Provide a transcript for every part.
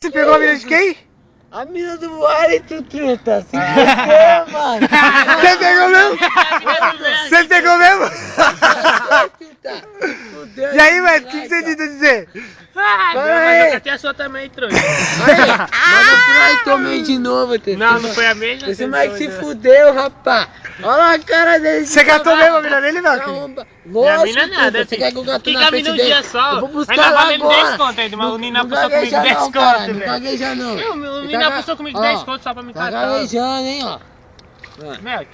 Você pegou a mina de quem? A mina do Wellington, truta. Se fudeu, mano. Você pegou mesmo? Você pegou mesmo? Fudeu. E aí, velho, o que você tenta dizer? Mas até a sua também, trouxa. Manda por aí também de novo, Tê. Não foi a mesma. Esse moleque se fudeu, rapaz. Olha a cara dele. Você catou mesmo a mina dele, velho? Lógico, mina nada, truta. Você quer que eu gato na frente um dele? dia só. Eu vou buscar ainda lá valendo agora. 10 conto ainda, mas o Nina Não passou comigo 10 não, conto, cara. Não velho. gagueja não. O Nina passou comigo 10 conto só pra me Tá catar. gaguejando, hein, ó. Melk,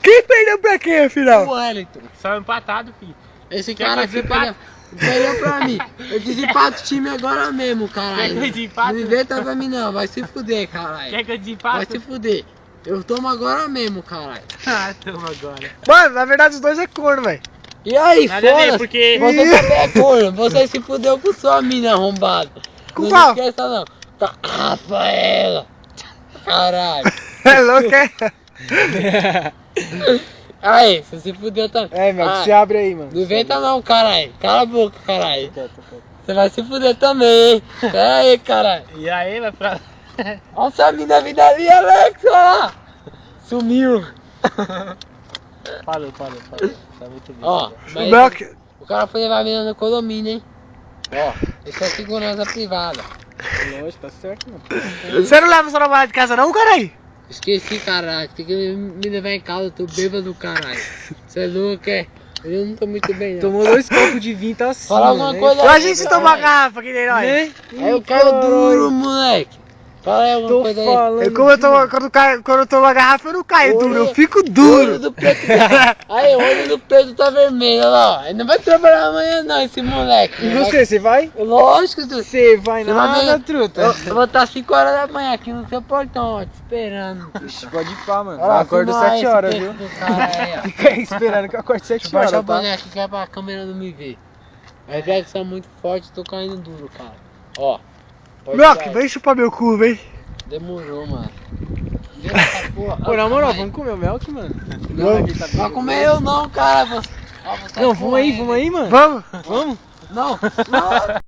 Quem perdeu pra quem, afinal? O Wellington. só empatado, filho. Esse Quer cara que eu aqui desempate? perdeu pra mim. Eu desempato o time agora mesmo, caralho. Quer que eu desempate? Não inventa pra mim não, vai se fuder, caralho. Quer que eu Vai desempate? se fuder. Eu tomo agora mesmo, caralho. Ah, toma agora. Mano, na verdade os dois é corno, velho. E aí, Nada a ver, foda-se. porque- Você também é corno. Você se fudeu com sua mina arrombada. Com Não qual? esqueça não. Tá, Rafaela. Caralho. É louco, é? Aí, você se fudeu também. É, meu, Ah, se abre aí, mano. não inventa não, caralho. Cala a boca, caralho. Você vai se fuder também, hein? Pera aí, caralho. E aí, vai pra... Olha essa mina vindo ali, Alex, olha lá. Sumiu. Falou. Tá muito bem. Ó, O mas Melk... o cara foi levar a mina no condomínio, hein? Ó, isso é segurança privada. Lógico, tá certo, mano. Você não leva sua namorada de casa não, caralho? Esqueci, caralho. Tem que me levar em casa, eu tô bêbado, caralho. Você é louco, é? Eu não tô muito bem, não. Tomou 2 copos de vinho, tá assim. Fala alguma coisa Pra aí, gente caralho. tomar garrafa, que nem nós. Aí eu quero duro, moleque. Fala aí alguma Tô coisa aí. falando. Como eu tomo, quando eu tomo a garrafa, eu não caio Olho- duro, eu fico Olho duro. do preto. Aí, o olho do preto tá vermelho, olha lá. Ó. Ele não vai trabalhar amanhã, não, esse moleque. E você vai? Lógico, tu. Você vai Você vai nada, ver- truta. Eu vou estar 5 horas da manhã aqui no seu portão, ó, te esperando. Ixi, pode ir pá, mano. Olha lá, Eu acordo filma 7 esse horas, peito viu? do cara aí, ó. Fica aí esperando que eu acorde 7 Deixa eu baixar horas, o tá? boné aqui que é pra câmera não me ver. As velhas são muito fortes, tô caindo duro, cara. Ó. pode Melk, ir, vem chupar meu cu, vem. Demorou, mano. Vira essa porra. Pô, na moral, vamos comer o Melk, mano? Não, vai comer eu não, cara. Você, ó, você Não, é vamos aí, correndo. mano. Vamos? Não, não.